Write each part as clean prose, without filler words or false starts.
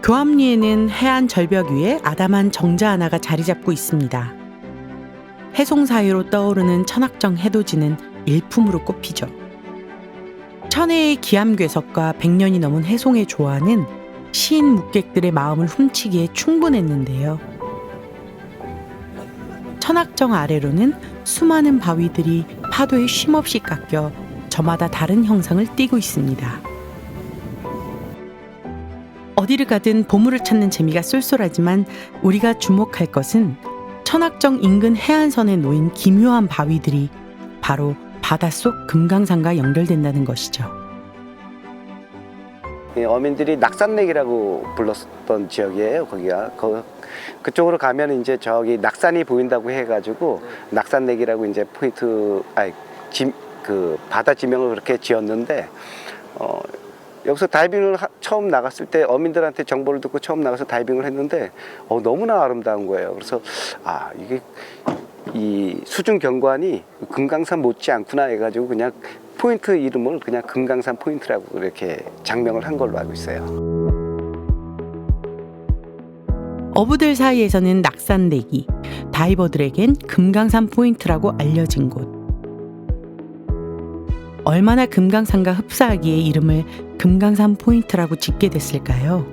교암리에는 해안 절벽 위에 아담한 정자 하나가 자리 잡고 있습니다. 해송 사이로 떠오르는 천악정 해돋이는 일품으로 꼽히죠. 천혜의 기암괴석과 100년이 넘은 해송의 조화는 시인 묵객들의 마음을 훔치기에 충분했는데요. 천악정 아래로는 수많은 바위들이 파도에 쉼없이 깎여 저마다 다른 형상을 띠고 있습니다. 어디를 가든 보물을 찾는 재미가 쏠쏠하지만 우리가 주목할 것은 천악정 인근 해안선에 놓인 기묘한 바위들이 바로 바닷속 금강산과 연결된다는 것이죠. 어민들이 낙산맥이라고 불렀던 지역이에요. 거기가 그쪽으로 가면 이제 저기 낙산이 보인다고 해가지고 낙산맥이라고 이제 포인트 그 바다 지명을 그렇게 지었는데 여기서 다이빙을 처음 나갔을 때 어민들한테 정보를 듣고 처음 나가서 다이빙을 했는데 너무나 아름다운 거예요. 그래서 이게 이 수중 경관이 금강산 못지 않구나 해가지고 그냥 포인트 이름을 그냥 금강산 포인트라고 이렇게 장명을 한 걸로 알고 있어요. 어부들 사이에서는 낙산대기, 다이버들에겐 금강산 포인트라고 알려진 곳. 얼마나 금강산과 흡사하기에 이름을 금강산 포인트라고 짓게 됐을까요?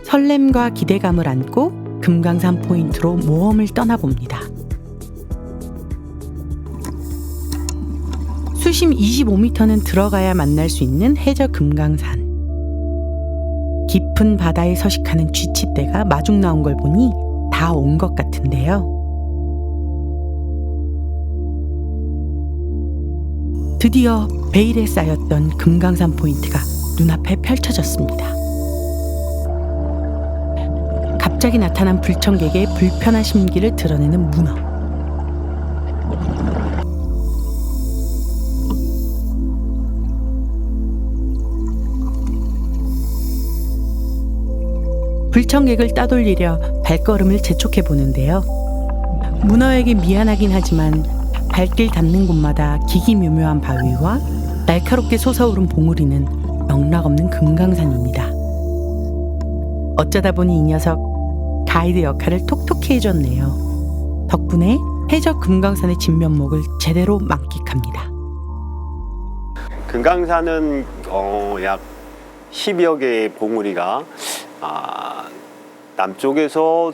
설렘과 기대감을 안고 금강산 포인트로 모험을 떠나봅니다. 수심 25m는 들어가야 만날 수 있는 해저 금강산. 깊은 바다에 서식하는 쥐치떼가 마중 나온 걸 보니 다 온 것 같은데요. 드디어 베일에 쌓였던 금강산 포인트가 눈앞에 펼쳐졌습니다. 갑자기 나타난 불청객의 불편한 심기를 드러내는 문어. 불청객을 따돌리려 발걸음을 재촉해 보는데요. 문어에게 미안하긴 하지만 발길 닿는 곳마다 기기묘묘한 바위와 날카롭게 솟아오른 봉우리는 영락없는 금강산입니다. 어쩌다 보니 이 녀석 가이드 역할을 톡톡히 해줬네요. 덕분에 해저 금강산의 진면목을 제대로 만끽합니다. 금강산은 약 10여 개의 봉우리가 남쪽에서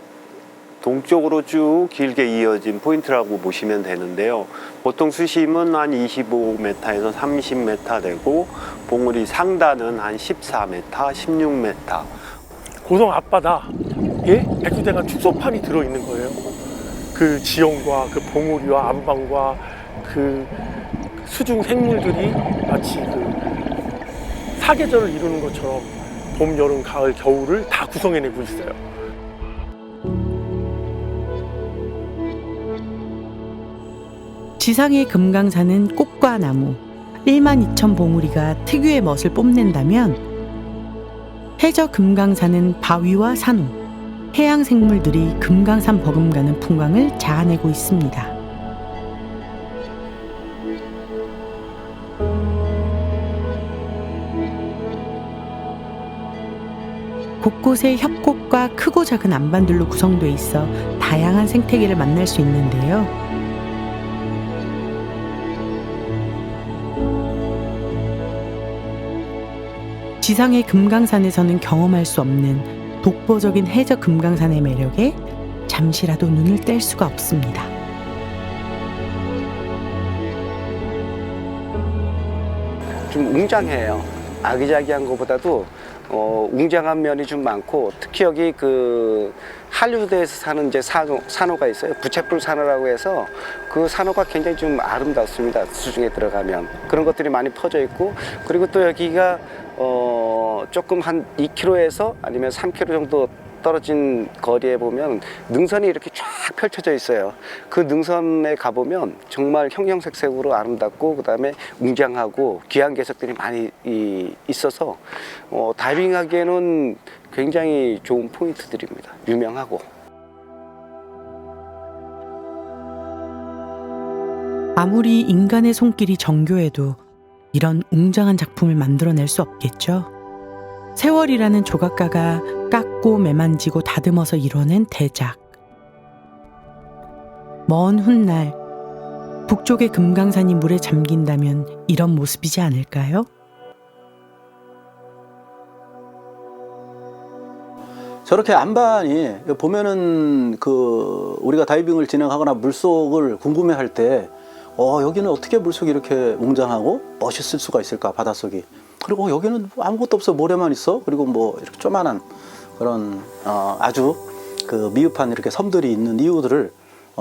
동쪽으로 쭉 길게 이어진 포인트라고 보시면 되는데요. 보통 수심은 한 25m에서 30m 되고 봉우리 상단은 한 14m, 16m. 고성 앞바다에 백두대간 축소판이 들어있는 거예요. 그 지형과 그 봉우리와 안방과 그 수중 생물들이 마치 그 사계절을 이루는 것처럼 봄, 여름, 가을, 겨울을 다 구성해내고 있어요. 지상의 금강산은 꽃과 나무, 12,000 봉우리가 특유의 멋을 뽐낸다면 해저 금강산은 바위와 산호, 해양 생물들이 금강산 버금가는 풍광을 자아내고 있습니다. 곳곳에 협곡과 크고 작은 안반들로 구성되어 있어 다양한 생태계를 만날 수 있는데요. 지상의 금강산에서는 경험할 수 없는 독보적인 해저 금강산의 매력에 잠시라도 눈을 뗄 수가 없습니다. 좀 웅장해요. 아기자기한 것보다도 웅장한 면이 좀 많고, 특히 여기 그 한류대에서 사는 이제 산호가 있어요. 부채불 산호라고 해서 그 산호가 굉장히 좀 아름답습니다. 수중에 들어가면 그런 것들이 많이 퍼져 있고, 그리고 또 여기가 조금 한 2km에서 아니면 3km 정도 떨어진 거리에 보면 능선이 이렇게 쫙 펼쳐져 있어요. 그 능선에 가보면 정말 형형색색으로 아름답고, 그 다음에 웅장하고 귀한 개석들이 많이 있어서 다이빙하기에는 굉장히 좋은 포인트들입니다. 유명하고. 아무리 인간의 손길이 정교해도 이런 웅장한 작품을 만들어낼 수 없겠죠. 세월이라는 조각가가 깎고 매만지고 다듬어서 이뤄낸 대작. 먼 훗날 북쪽의 금강산이 물에 잠긴다면 이런 모습이지 않을까요? 저렇게 안반이 보면은 그 우리가 다이빙을 진행하거나 물속을 궁금해할 때 여기는 어떻게 물속이 이렇게 웅장하고 멋있을 수가 있을까, 바닷속이. 그리고 여기는 아무것도 없어, 모래만 있어. 그리고 뭐 이렇게 조만한 그런 아주 그 미흡한 이렇게 섬들이 있는 이유들을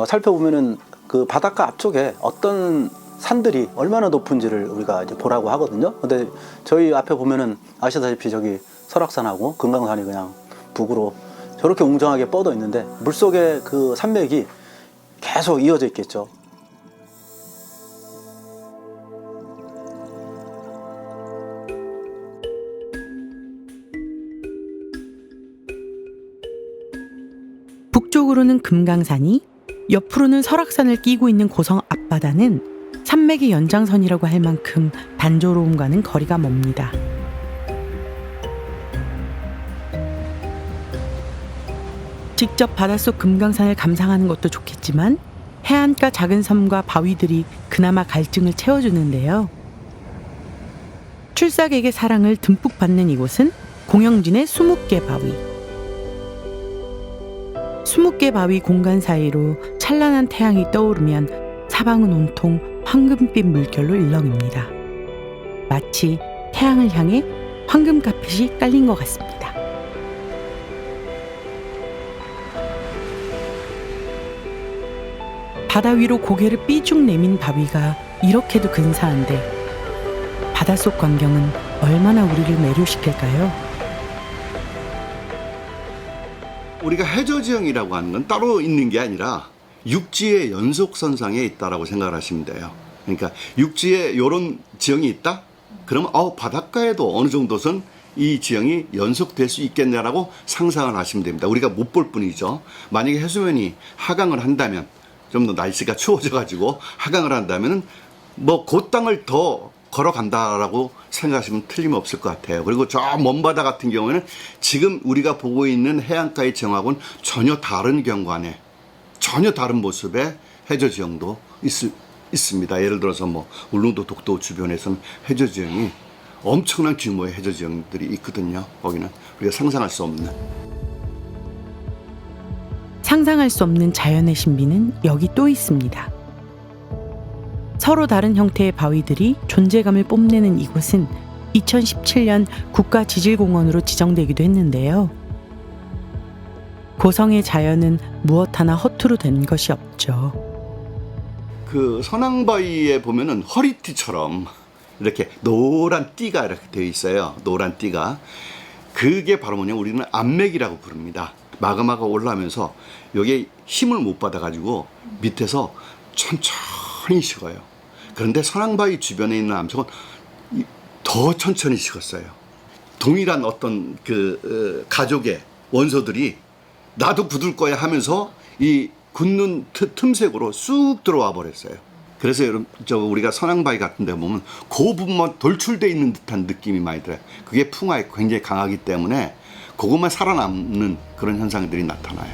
살펴보면은 그 바닷가 앞쪽에 어떤 산들이 얼마나 높은지를 우리가 이제 보라고 하거든요. 근데 저희 앞에 보면은 아시다시피 저기 설악산하고 금강산이 그냥 북으로 저렇게 웅장하게 뻗어 있는데 물속에 그 산맥이 계속 이어져 있겠죠. 북쪽으로는 금강산이, 옆으로는 설악산을 끼고 있는 고성 앞바다는 산맥의 연장선이라고 할 만큼 단조로움과는 거리가 멉니다. 직접 바닷속 금강산을 감상하는 것도 좋겠지만 해안가 작은 섬과 바위들이 그나마 갈증을 채워주는데요. 출사객의 사랑을 듬뿍 받는 이곳은 공영진의 20개 바위. 20개 바위 공간 사이로 찬란한 태양이 떠오르면 사방은 온통 황금빛 물결로 일렁입니다. 마치 태양을 향해 황금 카펫이 깔린 것 같습니다. 바다 위로 고개를 삐죽 내민 바위가 이렇게도 근사한데 바닷속 광경은 얼마나 우리를 매료시킬까요? 우리가 해저지형이라고 하는 건 따로 있는 게 아니라 육지의 연속선상에 있다라고 생각을 하시면 돼요. 그러니까 육지에 이런 지형이 있다? 그러면 바닷가에도 어느 정도선 이 지형이 연속될 수 있겠네라고 상상을 하시면 됩니다. 우리가 못 볼 뿐이죠. 만약에 해수면이 하강을 한다면, 좀 더 날씨가 추워져가지고 하강을 한다면 뭐 그 땅을 더 걸어간다라고 생각하시면 틀림없을 것 같아요. 그리고 저 먼 바다 같은 경우에는 지금 우리가 보고 있는 해안가의 지형하고는 전혀 다른 경관에, 전혀 다른 모습의 해저 지형도 있습니다. 예를 들어서 뭐 울릉도 독도 주변에서는 해저 지형이 엄청난 규모의 해저 지형들이 있거든요. 거기는 우리가 상상할 수 없는. 상상할 수 없는 자연의 신비는 여기 또 있습니다. 서로 다른 형태의 바위들이 존재감을 뽐내는 이곳은 2017년 국가지질공원으로 지정되기도 했는데요. 고성의 자연은 무엇 하나 허투루 된 것이 없죠. 그 선앙바위에 보면은 허리띠처럼 이렇게 노란 띠가 이렇게 되어 있어요. 노란 띠가. 그게 바로 뭐냐면 우리는 암맥이라고 부릅니다. 마그마가 올라오면서 여기에 힘을 못 받아가지고 밑에서 천천히 식어요. 그런데 선앙바위 주변에 있는 암석은 더 천천히 식었어요. 동일한 어떤 그 가족의 원소들이 나도 굳을 거야 하면서 이 굳는 틈새으로 쑥 들어와 버렸어요. 그래서 여러분 우리가 선앙바위 같은 데 보면 그 부분만 돌출되어 있는 듯한 느낌이 많이 들어요. 그게 풍화에 굉장히 강하기 때문에 그것만 살아남는 그런 현상들이 나타나요.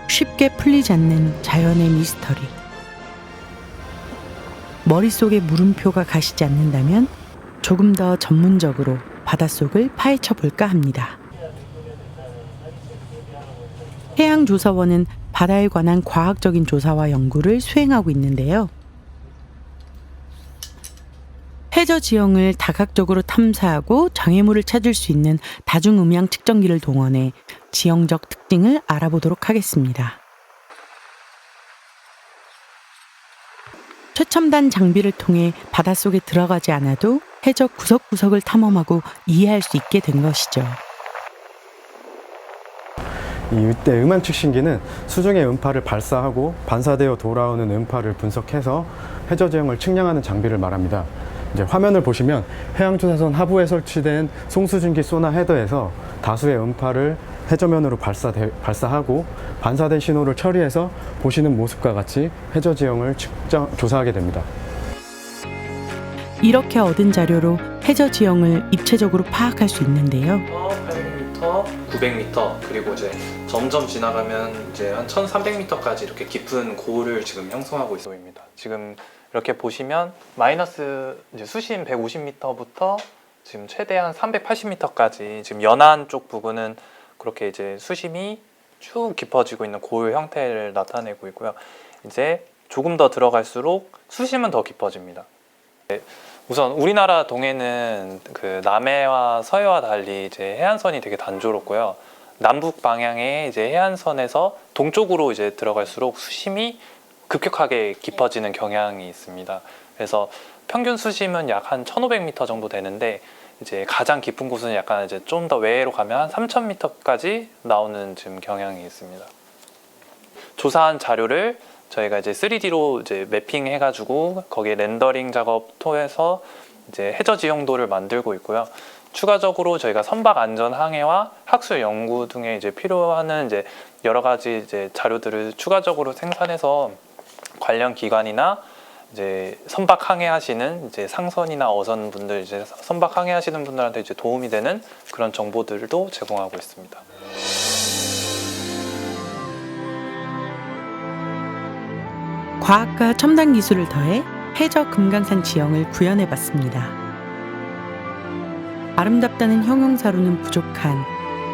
쉽게 풀리지 않는 자연의 미스터리. 머릿속에 물음표가 가시지 않는다면 조금 더 전문적으로 바닷속을 파헤쳐 볼까 합니다. 해양조사원은 바다에 관한 과학적인 조사와 연구를 수행하고 있는데요. 해저 지형을 다각적으로 탐사하고 장애물을 찾을 수 있는 다중음향 측정기를 동원해 지형적 특징을 알아보도록 하겠습니다. 최첨단 장비를 통해 바닷속에 들어가지 않아도 해저 구석구석을 탐험하고 이해할 수 있게 된 것이죠. 이때 음향 측신기는 수중의 음파를 발사하고 반사되어 돌아오는 음파를 분석해서 해저 지형을 측량하는 장비를 말합니다. 이제 화면을 보시면 해양조사선 하부에 설치된 송수증기 소나 헤더에서 다수의 음파를 해저면으로 발사하고 반사된 신호를 처리해서 보시는 모습과 같이 해저 지형을 조사하게 됩니다. 이렇게 얻은 자료로 해저 지형을 입체적으로 파악할 수 있는데요. 800m, 900m 그리고 이제 점점 지나가면 이제 한 1300m까지 이렇게 깊은 고를 지금 형성하고 있습니다. 지금 이렇게 보시면 마이너스 이제 수심 150m부터 지금 최대한 380m까지 지금 연안 쪽 부분은 그렇게 이제 수심이 쭉 깊어지고 있는 고을 형태를 나타내고 있고요. 이제 조금 더 들어갈수록 수심은 더 깊어집니다. 우선 우리나라 동해는 그 남해와 서해와 달리 이제 해안선이 되게 단조롭고요. 남북 방향의 이제 해안선에서 동쪽으로 이제 들어갈수록 수심이 급격하게 깊어지는 경향이 있습니다. 그래서 평균 수심은 약 한 1,500m 정도 되는데 이제 가장 깊은 곳은 약간 이제 좀 더 외로 가면 한 3,000m까지 나오는 지금 경향이 있습니다. 조사한 자료를 저희가 이제 3D로 이제 매핑해가지고 거기에 렌더링 작업 통해서 이제 해저 지형도를 만들고 있고요. 추가적으로 저희가 선박 안전 항해와 학술 연구 등에 이제 필요한 이제 여러 가지 이제 자료들을 추가적으로 생산해서 관련 기관이나 이제 선박 항해하시는 이제 상선이나 어선 분들 이제 선박 항해하시는 분들한테 이제 도움이 되는 그런 정보들도 제공하고 있습니다. 과학과 첨단 기술을 더해 해저 금강산 지형을 구현해봤습니다. 아름답다는 형용사로는 부족한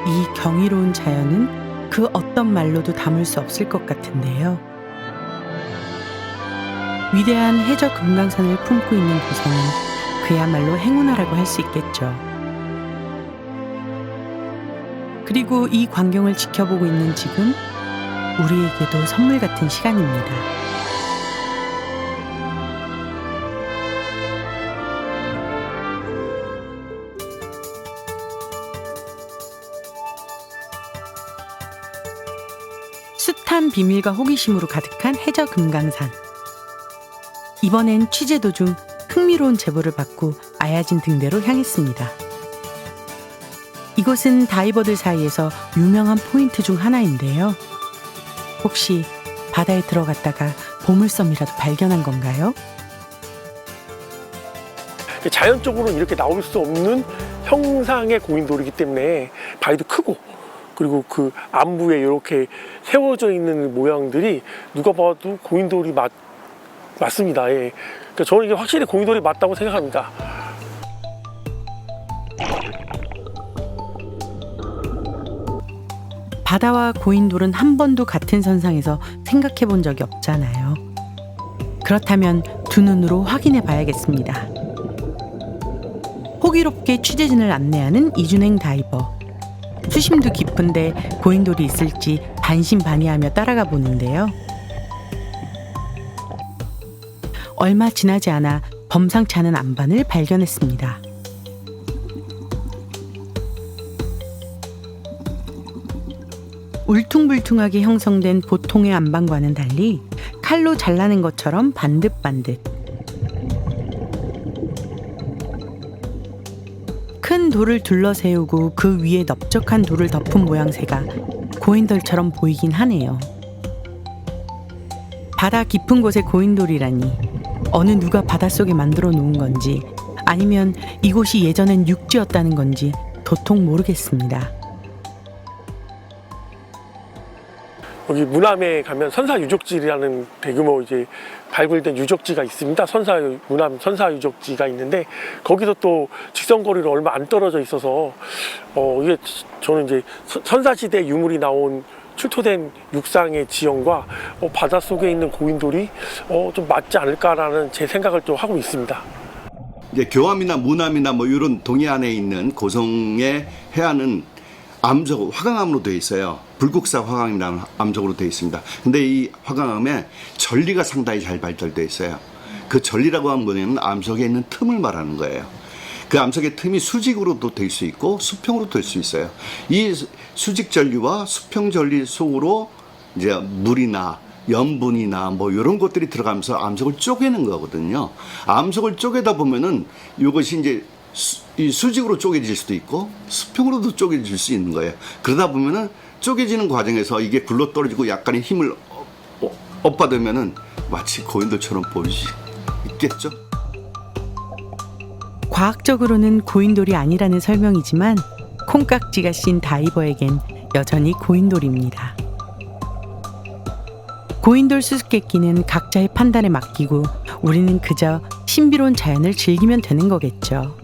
이 경이로운 자연은 그 어떤 말로도 담을 수 없을 것 같은데요. 위대한 해저 금강산을 품고 있는 고성은 그야말로 행운아라고 할 수 있겠죠. 그리고 이 광경을 지켜보고 있는 지금 우리에게도 선물 같은 시간입니다. 숱한 비밀과 호기심으로 가득한 해저 금강산. 이번엔 취재 도중 흥미로운 제보를 받고 아야진 등대로 향했습니다. 이곳은 다이버들 사이에서 유명한 포인트 중 하나인데요. 혹시 바다에 들어갔다가 보물섬이라도 발견한 건가요? 자연적으로 이렇게 나올 수 없는 형상의 고인돌이기 때문에 바위도 크고 그리고 그 안부에 이렇게 세워져 있는 모양들이 누가 봐도 고인돌이 맞습니다. 예. 그러니까 저는 이게 확실히 고인돌이 맞다고 생각합니다. 바다와 고인돌은 한 번도 같은 선상에서 생각해 본 적이 없잖아요. 그렇다면 두 눈으로 확인해 봐야겠습니다. 호기롭게 취재진을 안내하는 이준행 다이버. 수심도 깊은데 고인돌이 있을지 반신반의하며 따라가 보는데요. 얼마 지나지 않아 범상치 않은 안반을 발견했습니다. 울퉁불퉁하게 형성된 보통의 안반과는 달리 칼로 잘라낸 것처럼 반듯반듯. 큰 돌을 둘러세우고 그 위에 넓적한 돌을 덮은 모양새가 고인돌처럼 보이긴 하네요. 바다 깊은 곳의 고인돌이라니 어느 누가 바닷속에 만들어 놓은 건지 아니면 이곳이 예전엔 육지였다는 건지 도통 모르겠습니다. 여기 무남에 가면 선사 유적지라는 대규모 이제 발굴된 유적지가 있습니다. 무남 선사 유적지가 있는데 거기서 또 직선거리로 얼마 안 떨어져 있어서 이게 저는 이제 선사시대 유물이 나온 출토된 육상의 지형과 바닷속에 있는 고인돌이 좀 맞지 않을까라는 제 생각을 또 하고 있습니다. 이제 교암이나 무남이나 뭐 이런 동해안에 있는 고성의 해안은 암석, 화강암으로 되어 있어요. 불국사 화강이라는 암석으로 되어 있습니다. 근데 이 화강암에 전리가 상당히 잘 발달되어 있어요. 그 전리라고 하는 거는 암석에 있는 틈을 말하는 거예요. 그 암석의 틈이 수직으로도 될 수 있고 수평으로 될 수 있어요. 이 수직 전리와 수평 전리 속으로 이제 물이나 염분이나 뭐 이런 것들이 들어가면서 암석을 쪼개는 거거든요. 암석을 쪼개다 보면은 이것이 이제 이 수직으로 쪼개질 수도 있고 수평으로도 쪼개질 수 있는 거예요. 그러다 보면은 쪼개지는 과정에서 이게 굴러 떨어지고 약간의 힘을 업받으면은 마치 고인돌처럼 보일 수 있겠죠. 과학적으로는 고인돌이 아니라는 설명이지만 콩깍지가 씌인 다이버에겐 여전히 고인돌입니다. 고인돌 수수께끼는 각자의 판단에 맡기고 우리는 그저 신비로운 자연을 즐기면 되는 거겠죠.